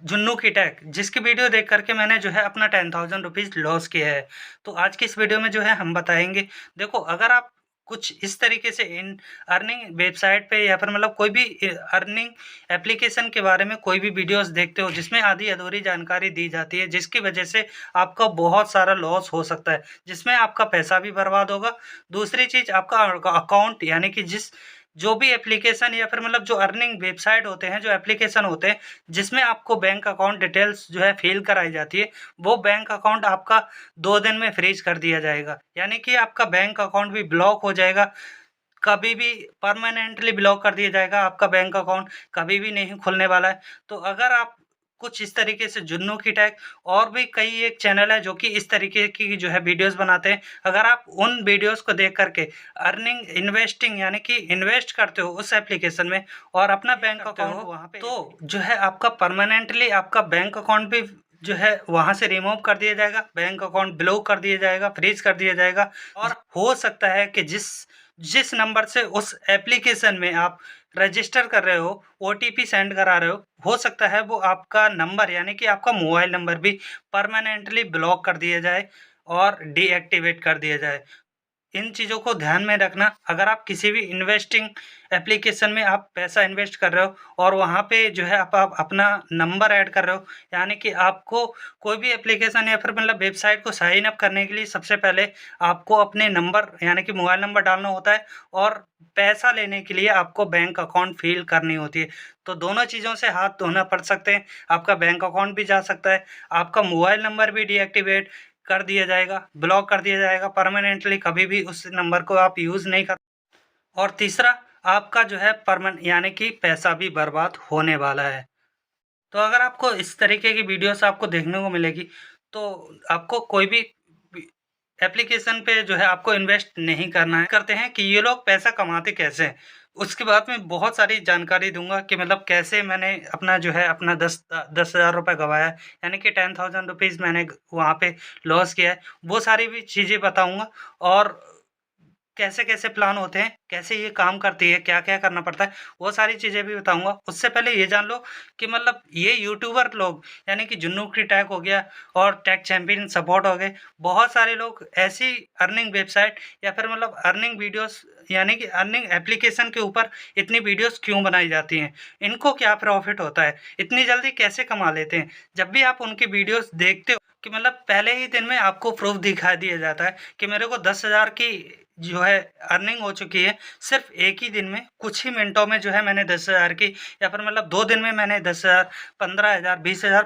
जुन्नू की टैग, जिसकी वीडियो देख कर के मैंने जो है अपना 10,000 रुपीज़ लॉस किया है। तो आज की इस वीडियो में जो है हम बताएँगे, देखो अगर आप कुछ इस तरीके से इन अर्निंग वेबसाइट पे या फिर मतलब कोई भी अर्निंग एप्लीकेशन के बारे में कोई भी वीडियोज़ देखते हो जिसमें आधी-अधूरी जानकारी दी जाती है, जिसकी वजह से आपका बहुत सारा लॉस हो सकता है, जिसमें आपका पैसा भी बर्बाद होगा। दूसरी चीज़ आपका अकाउंट यानी कि जो भी एप्लीकेशन या फिर मतलब जो अर्निंग वेबसाइट होते हैं, जो एप्लीकेशन होते हैं, जिसमें आपको बैंक अकाउंट डिटेल्स जो है फ़िल कराई जाती है, वो बैंक अकाउंट आपका 2 दिन में फ्रीज़ कर दिया जाएगा। यानी कि आपका बैंक अकाउंट भी ब्लॉक हो जाएगा, कभी भी परमानेंटली ब्लॉक कर दिया जाएगा, आपका बैंक अकाउंट कभी भी नहीं खुलने वाला है। तो अगर आप कुछ इस तरीके से जुन्नू की टैग और भी कई एक चैनल है जो कि इस तरीके की जो है वीडियोज़ बनाते हैं, अगर आप उन वीडियोज़ को देख कर के इन्वेस्टिंग यानी कि इन्वेस्ट करते हो उस एप्लीकेशन में और अपना बैंक अकाउंट वहाँ पे, तो जो है आपका परमानेंटली आपका बैंक अकाउंट भी जो है वहाँ से रिमूव कर दिया जाएगा, बैंक अकाउंट ब्लॉक कर दिया जाएगा, फ्रीज़ कर दिया जाएगा। और हो सकता है कि जिस जिस नंबर से उस एप्लीकेशन में आप रजिस्टर कर रहे हो, ओटीपी सेंड करा रहे हो सकता है वो आपका नंबर यानी कि आपका मोबाइल नंबर भी परमानेंटली ब्लॉक कर दिया जाए और डीएक्टिवेट कर दिया जाए। इन चीज़ों को ध्यान में रखना, अगर आप किसी भी इन्वेस्टिंग एप्लीकेशन में आप पैसा इन्वेस्ट कर रहे हो और वहाँ पे जो है आप अपना नंबर ऐड कर रहे हो, यानी कि आपको कोई भी एप्लीकेशन या फिर मतलब वेबसाइट को साइन अप करने के लिए सबसे पहले आपको अपने नंबर यानी कि मोबाइल नंबर डालना होता है और पैसा लेने के लिए आपको बैंक अकाउंट फ़िल करनी होती है। तो दोनों चीज़ों से हाथ धोना पड़ सकते हैं, आपका बैंक अकाउंट भी जा सकता है, आपका मोबाइल नंबर भी डीएक्टिवेट कर दिया जाएगा, ब्लॉक कर दिया जाएगा परमानेंटली, कभी भी उस नंबर को आप यूज़ नहीं कर। और तीसरा, आपका जो है परमान यानी कि पैसा भी बर्बाद होने वाला है। तो अगर आपको इस तरीके की वीडियोस आपको देखने को मिलेगी, तो आपको कोई भी एप्लीकेशन पे जो है आपको इन्वेस्ट नहीं करना है। करते हैं कि ये लोग पैसा कमाते कैसे हैं? उसके बाद मैं बहुत सारी जानकारी दूँगा कि मतलब कैसे मैंने अपना जो है अपना 10,000 रुपए गँवाया है, यानी कि 10,000 रुपीज़ मैंने वहाँ पे लॉस किया है। वो सारी भी चीज़ें बताऊँगा और कैसे-कैसे प्लान होते हैं, कैसे ये काम करती है, क्या-क्या करना पड़ता है, वो सारी चीज़ें भी बताऊँगा। उससे पहले ये जान लो कि मतलब ये यूट्यूबर लोग यानी कि जुन्नू की टैग हो गया और टेक चैंपियन सपोर्ट हो गए, बहुत सारे लोग ऐसी अर्निंग वेबसाइट या फिर मतलब अर्निंग वीडियोज़ यानी कि अर्निंग एप्लीकेशन के ऊपर इतनी वीडियोज़ क्यों बनाई जाती हैं? इनको क्या प्रॉफ़िट होता है? इतनी जल्दी कैसे कमा लेते हैं? जब भी आप उनकी वीडियोज़ देखते हो कि मतलब पहले ही दिन में आपको प्रूफ़ दिखा दिया जाता है कि मेरे को 10,000 की जो है अर्निंग हो चुकी है, सिर्फ़ एक ही दिन में, कुछ ही मिनटों में जो है मैंने 10,000 की या फिर मतलब 2 दिन में मैंने 10,000, 15,000, 20,000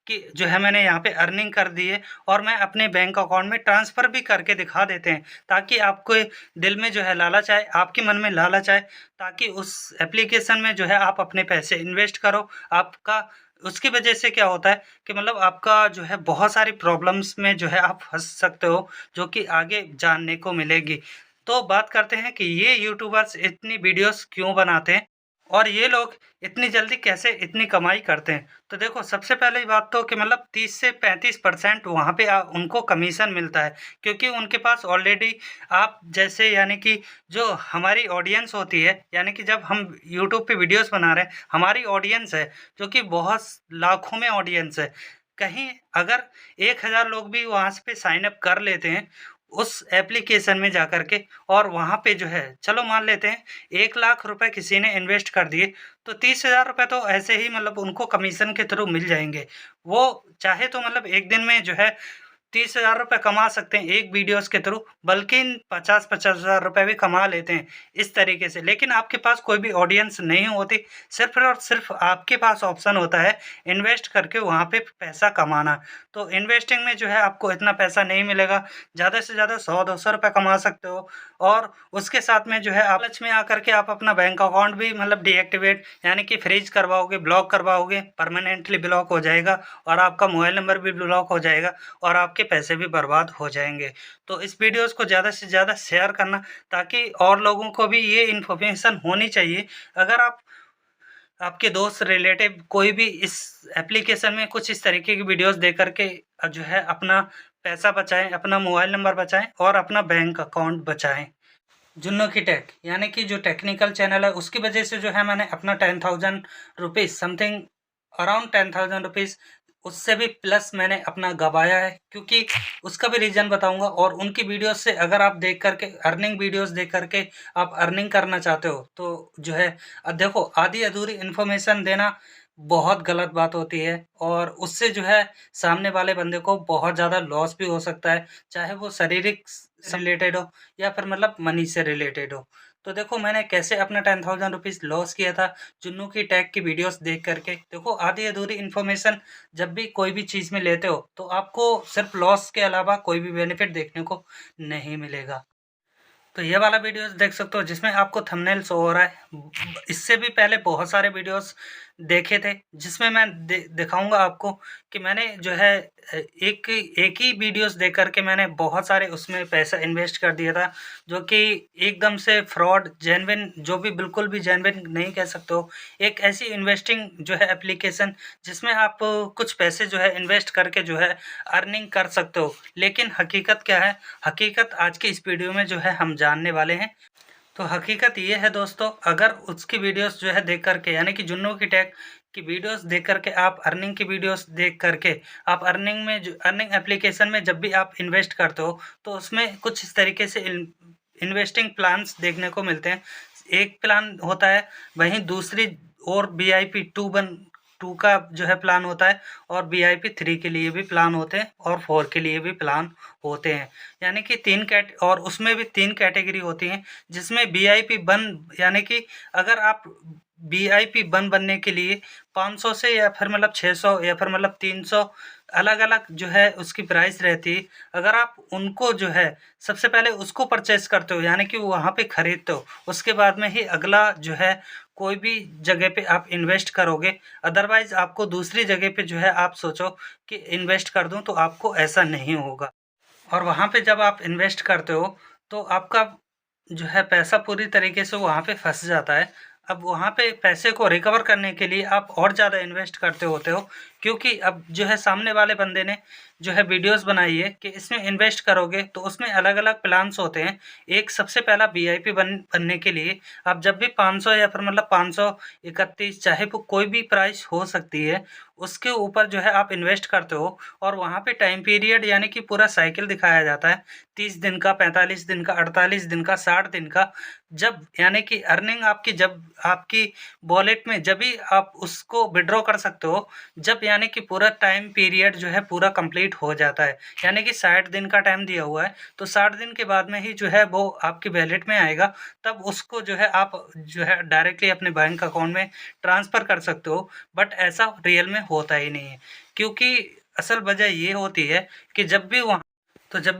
की जो है मैंने यहाँ पे अर्निंग कर दी है और मैं अपने बैंक अकाउंट में ट्रांसफ़र भी करके दिखा देते हैं, ताकि आपके दिल में जो है लालच आए, आपके मन में लालच आए, ताकि उस एप्लीकेशन में जो है आप अपने पैसे इन्वेस्ट करो। आपका उसकी वजह से क्या होता है कि मतलब आपका जो है बहुत सारी प्रॉब्लम्स में जो है आप फँस सकते हो, जो कि आगे जानने को मिलेगी। तो बात करते हैं कि ये यूट्यूबर्स इतनी वीडियोस क्यों बनाते हैं और ये लोग इतनी जल्दी कैसे इतनी कमाई करते हैं। तो देखो सबसे पहली बात तो कि मतलब 30 से 35% वहाँ पे उनको कमीशन मिलता है, क्योंकि उनके पास ऑलरेडी आप जैसे यानी कि जो हमारी ऑडियंस होती है, यानी कि जब हम यूट्यूब पे वीडियोस बना रहे हैं, हमारी ऑडियंस है जो कि बहुत लाखों में ऑडियंस है। कहीं अगर 1,000 लोग भी वहाँ पे साइन अप कर लेते हैं उस एप्लीकेशन में जाकर के और वहाँ पे जो है चलो मान लेते हैं 1,00,000 रुपए किसी ने इन्वेस्ट कर दिए, तो 30,000 रुपए तो ऐसे ही मतलब उनको कमीशन के थ्रू मिल जाएँगे। वो चाहे तो मतलब एक दिन में जो है 30,000 रुपए कमा सकते हैं एक वीडियोज़ के थ्रू, बल्कि 50-50 हज़ार रुपए भी कमा लेते हैं इस तरीके से। लेकिन आपके पास कोई भी ऑडियंस नहीं होती, सिर्फ़ और सिर्फ़ आपके पास ऑप्शन होता है इन्वेस्ट करके वहाँ पे पैसा कमाना। तो इन्वेस्टिंग में जो है आपको इतना पैसा नहीं मिलेगा, ज़्यादा से ज़्यादा 100-200 रुपए कमा सकते हो और उसके साथ में जो है आप लालच में आकर के आप अपना बैंक अकाउंट भी मतलब डीएक्टिवेट यानी कि फ्रीज़ करवाओगे, ब्लॉक करवाओगे, परमानेंटली ब्लॉक हो जाएगा और आपका मोबाइल नंबर भी ब्लॉक हो जाएगा और आपके पैसे भी बर्बाद हो जाएँगे। तो इस वीडियोज़ को ज़्यादा से ज़्यादा शेयर करना, ताकि और लोगों को भी ये इन्फॉर्मेशन होनी चाहिए। अगर आपके दोस्त, रिलेटिव कोई भी इस एप्लीकेशन में कुछ इस तरीके की वीडियोज़ देख कर के जो है अपना पैसा बचाएँ, अपना मोबाइल नंबर बचाएँ और अपना बैंक अकाउंट बचाएँ। जुन्नू की टेक यानी कि जो टेक्निकल चैनल है उसकी वजह से जो है मैंने अपना 10,000 रुपीज़ समथिंग अराउंड 10,000 रुपीज़, उससे भी प्लस मैंने अपना गँवाया है, क्योंकि उसका भी रीज़न बताऊँगा। और उनकी वीडियोज़ से अगर आप देख कर के अर्निंग वीडियोज़ देख कर के आप अर्निंग करना चाहते हो, तो जो है देखो, आधी-अधूरी इन्फॉर्मेशन देना बहुत गलत बात होती है, और उससे जो है सामने वाले बंदे को बहुत ज़्यादा लॉस भी हो सकता है, चाहे वो शारीरिक से रिलेटेड हो या फिर मतलब मनी से रिलेटेड हो। तो देखो, मैंने कैसे अपना 10,000 रुपीज़ लॉस किया था जुन्नू की टेक की वीडियोज़ देख कर के। देखो, आधी-अधूरी इन्फॉर्मेशन जब भी कोई भी चीज़ में लेते हो, तो आपको सिर्फ़ लॉस के अलावा कोई भी बेनिफिट देखने को नहीं मिलेगा। तो ये वाला वीडियोस देख सकते हो जिसमें आपको थंबनेल शो हो रहा है। इससे भी पहले बहुत सारे वीडियोस देखे थे, जिसमें मैं दिखाऊंगा आपको कि मैंने जो है एक एक ही वीडियोस देख करके मैंने बहुत सारे उसमें पैसा इन्वेस्ट कर दिया था, जो कि एकदम से फ्रॉड, जेन्युइन, जो भी बिल्कुल भी जेन्युइन नहीं कह सकते हो। एक ऐसी इन्वेस्टिंग जो है एप्लीकेशन, जिसमें आप कुछ पैसे जो है इन्वेस्ट करके जो है अर्निंग कर सकते हो। लेकिन हकीकत क्या है, हकीकत आज की इस वीडियो में जो है हम जानने वाले हैं। तो हकीकत ये है दोस्तों, अगर उसकी वीडियोस जो है देख करके, यानी कि जुन्नू की टेक की वीडियोस देख करके, आप अर्निंग की वीडियोस देख करके आप अर्निंग में, जो अर्निंग एप्लीकेशन में जब भी आप इन्वेस्ट करते हो, तो उसमें कुछ इस तरीके से इन्वेस्टिंग प्लान्स देखने को मिलते हैं। एक प्लान होता है, वहीं दूसरी और VIP 2 का जो है प्लान होता है, और VIP 3 के लिए भी प्लान होते हैं, और 4 के लिए भी प्लान होते हैं। यानी कि 3 और उसमें भी 3 कैटेगरी होती हैं, जिसमें VIP 1, यानी कि अगर आप VIP 1 बनने के लिए 500 से या फिर मतलब 600 या फिर मतलब 300 अलग-अलग जो है उसकी प्राइस रहती है। अगर आप उनको जो है सबसे पहले उसको परचेज़ करते हो, यानी कि वहाँ पे खरीदते हो, उसके बाद में ही अगला जो है कोई भी जगह पे आप इन्वेस्ट करोगे। अदरवाइज़ आपको दूसरी जगह पे जो है आप सोचो कि इन्वेस्ट कर दूँ, तो आपको ऐसा नहीं होगा। और वहाँ पे जब आप इन्वेस्ट करते हो, तो आपका जो है पैसा पूरी तरीके से वहाँ पे फँस जाता है। अब वहाँ पे पैसे को रिकवर करने के लिए आप और ज़्यादा इन्वेस्ट करते होते हो, क्योंकि अब जो है सामने वाले बंदे ने जो है वीडियोस बनाई है कि इसमें इन्वेस्ट करोगे तो उसमें अलग-अलग प्लान्स होते हैं। एक सबसे पहला VIP बनने के लिए आप जब भी 500 या फिर मतलब 531, चाहे वो कोई भी प्राइस हो सकती है, उसके ऊपर जो है आप इन्वेस्ट करते हो, और वहाँ पे टाइम पीरियड, यानी कि पूरा साइकिल दिखाया जाता है, 30 दिन का, 45 दिन का, 48 दिन का, 60 दिन का। जब, यानी कि अर्निंग आपकी जब आपकी वॉलेट में जब भी आप उसको विथड्रॉ कर सकते हो, जब, यानी कि पूरा टाइम पीरियड जो है पूरा कंप्लीट हो जाता है, यानी कि 60 दिन का टाइम दिया हुआ है, तो 60 दिन के बाद में ही जो है वो आपकी वॉलेट में आएगा। तब उसको जो है आप जो है डायरेक्टली अपने बैंक अकाउंट में ट्रांसफ़र कर सकते हो। बट ऐसा रियल में होता ही नहीं है, क्योंकि असल वजह ये होती है कि जब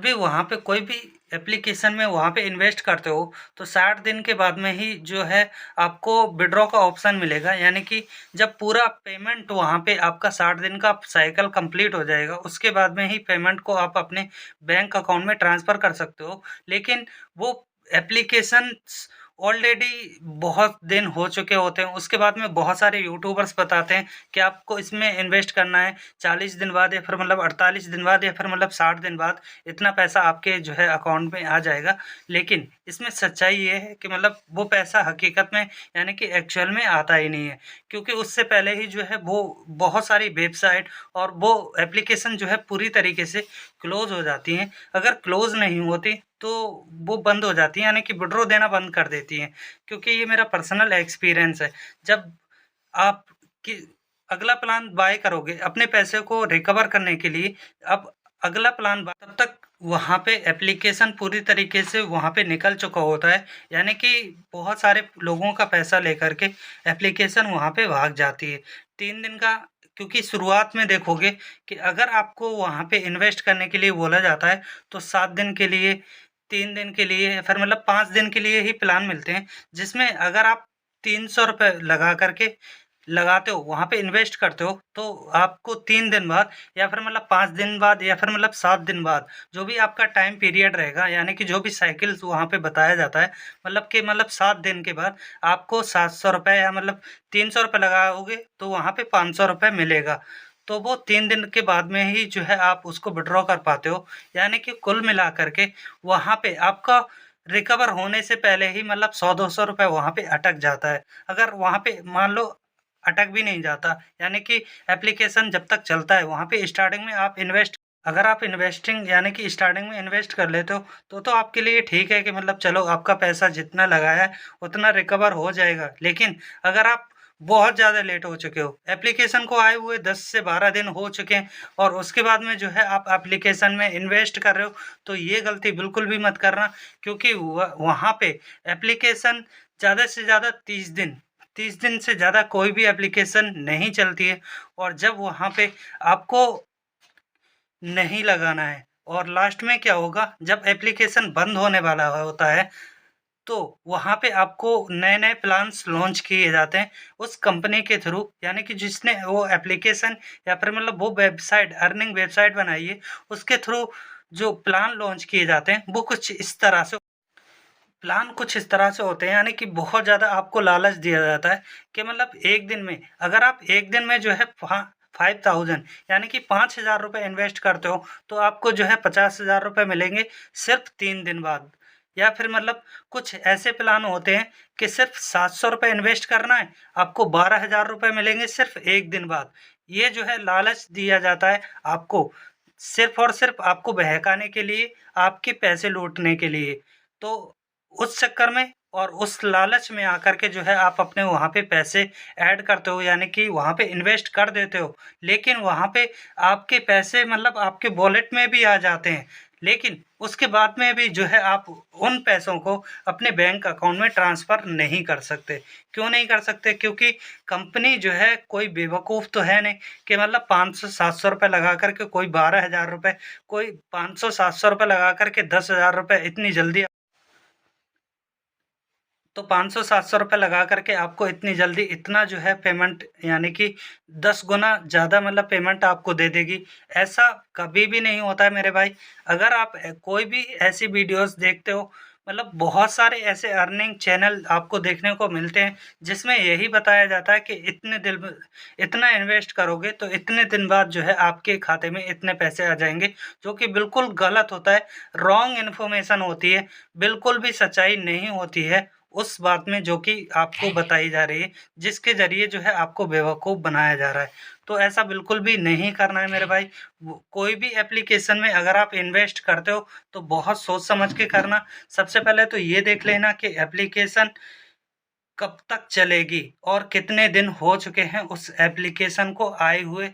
भी वहाँ पे कोई भी एप्लीकेशन में वहाँ पे इन्वेस्ट करते हो, तो 60 दिन के बाद में ही जो है आपको विथड्रॉ का ऑप्शन मिलेगा। यानी कि जब पूरा पेमेंट वहाँ पे आपका 60 दिन का साइकिल कंप्लीट हो जाएगा, उसके बाद में ही पेमेंट को आप अपने बैंक अकाउंट में ट्रांसफ़र कर सकते हो। लेकिन वो एप्लीकेशंस ऑलरेडी बहुत दिन हो चुके होते हैं। उसके बाद में बहुत सारे यूट्यूबर्स बताते हैं कि आपको इसमें इन्वेस्ट करना है 40 दिन बाद, या फिर मतलब 48 दिन बाद, या फिर मतलब 60 दिन बाद इतना पैसा आपके जो है अकाउंट में आ जाएगा। लेकिन इसमें सच्चाई ये है कि मतलब वो पैसा हकीकत में, यानी कि एक्चुअल में आता ही नहीं है, क्योंकि उससे पहले ही जो है वो बहुत सारी वेबसाइट और वो एप्लीकेशन जो है पूरी तरीके से क्लोज़ हो जाती हैं। अगर क्लोज़ नहीं होती तो वो बंद हो जाती हैं, यानी कि विथड्रॉ देना बंद कर देती हैं। क्योंकि ये मेरा पर्सनल एक्सपीरियंस है। जब आप कि अगला प्लान बाय करोगे अपने पैसे को रिकवर करने के लिए, अब अगला प्लान तब तक वहाँ पे एप्लीकेशन पूरी तरीके से वहाँ पे निकल चुका होता है, यानी कि बहुत सारे लोगों का पैसा लेकर के एप्लीकेशन वहाँ पे भाग जाती है 3 दिन का। क्योंकि शुरुआत में देखोगे कि अगर आपको वहाँ पे इन्वेस्ट करने के लिए बोला जाता है, तो 7 दिन के लिए, 3 दिन के लिए, या फिर मतलब 5 दिन के लिए ही प्लान मिलते हैं, जिसमें अगर आप ₹300 लगा करके लगाते हो, वहाँ पे इन्वेस्ट करते हो, तो आपको 3 दिन बाद, या फिर मतलब 5 दिन बाद, या फिर मतलब 7 दिन बाद, जो भी आपका टाइम पीरियड रहेगा, यानी कि जो भी साइकिल्स वहाँ पे बताया जाता है, मतलब कि मतलब 7 दिन के बाद आपको ₹700, या मतलब ₹300 लगाओगे तो वहाँ पे ₹500 मिलेगा। तो वो 3 दिन के बाद में ही जो है आप उसको विथड्रॉ कर पाते हो। यानी कि कुल मिला कर के वहाँ पे आपका रिकवर होने से पहले ही मतलब ₹100-200 वहाँ पे अटक जाता है। अगर वहाँ पे मान लो अटक भी नहीं जाता। यानी कि एप्लीकेशन जब तक चलता है वहाँ पे स्टार्टिंग में आप अगर आप इन्वेस्टिंग यानी कि स्टार्टिंग में इन्वेस्ट कर लेते हो तो आपके लिए ठीक है कि मतलब चलो आपका पैसा जितना लगाया है उतना रिकवर हो जाएगा। लेकिन अगर आप बहुत ज़्यादा लेट हो चुके हो, एप्लीकेशन को आए हुए 10 से 12 दिन हो चुके हैं और उसके बाद में जो है आप एप्लीकेशन में इन्वेस्ट कर रहे हो, तो ये गलती बिल्कुल भी मत करना। क्योंकि वहाँ पे एप्लीकेशन ज़्यादा से ज़्यादा 30 दिन से ज़्यादा कोई भी एप्लीकेशन नहीं चलती है। और जब वहाँ पे आपको नहीं लगाना है और लास्ट में क्या होगा, जब एप्लीकेशन बंद होने वाला होता है तो वहाँ पे आपको नए-नए प्लान्स लॉन्च किए जाते हैं उस कंपनी के थ्रू। यानी कि जिसने वो एप्लीकेशन या फिर मतलब वो वेबसाइट अर्निंग वेबसाइट बनाई है, उसके थ्रू जो प्लान लॉन्च किए जाते हैं वो कुछ इस तरह से होते हैं। यानी कि बहुत ज़्यादा आपको लालच दिया जाता है कि मतलब एक दिन में अगर आप एक दिन में जो है 5000 यानी कि 5000 रुपये इन्वेस्ट करते हो तो आपको जो है 50,000 रुपये मिलेंगे सिर्फ 3 दिन बाद। या फिर मतलब कुछ ऐसे प्लान होते हैं कि सिर्फ 700 रुपये इन्वेस्ट करना है, आपको 12,000 रुपये मिलेंगे सिर्फ एक दिन बाद। ये जो है लालच दिया जाता है आपको, सिर्फ और सिर्फ आपको बहकाने के लिए, आपके पैसे लूटने के लिए। तो उस चक्कर में और उस लालच में आकर के जो है आप अपने वहाँ पे पैसे ऐड करते हो, यानी कि वहाँ पे इन्वेस्ट कर देते हो। लेकिन वहाँ पे आपके पैसे मतलब आपके वॉलेट में भी आ जाते हैं। लेकिन उसके बाद में भी जो है आप उन पैसों को अपने बैंक अकाउंट में ट्रांसफ़र नहीं कर सकते। क्यों नहीं कर सकते? क्योंकि कंपनी जो है कोई बेवकूफ़ तो है नहीं कि मतलब 500-700 रुपए लगा कर के कोई 12,000 रुपए, कोई 500-700 रुपए लगा कर के 10,000 रुपए इतनी जल्दी, तो 500-700 रुपए लगा कर के आपको इतनी जल्दी इतना जो है पेमेंट यानी कि 10 गुना ज़्यादा मतलब पेमेंट आपको दे देगी। ऐसा कभी भी नहीं होता है मेरे भाई। अगर आप कोई भी ऐसी वीडियोज़ देखते हो, मतलब बहुत सारे ऐसे अर्निंग चैनल आपको देखने को मिलते हैं जिसमें यही बताया जाता है कि इतना इन्वेस्ट करोगे तो इतने दिन बाद जो है आपके खाते में इतने पैसे आ जाएँगे, जो कि बिल्कुल गलत होता है, रॉन्ग इन्फॉर्मेशन होती है, बिल्कुल भी सच्चाई नहीं होती है उस बात में जो कि आपको बताई जा रही है, जिसके ज़रिए जो है आपको बेवकूफ़ बनाया जा रहा है। तो ऐसा बिल्कुल भी नहीं करना है मेरे भाई। कोई भी एप्लीकेशन में अगर आप इन्वेस्ट करते हो तो बहुत सोच समझ के करना। सबसे पहले तो ये देख लेना कि एप्लीकेशन कब तक चलेगी और कितने दिन हो चुके हैं उस एप्लीकेशन को आए हुए।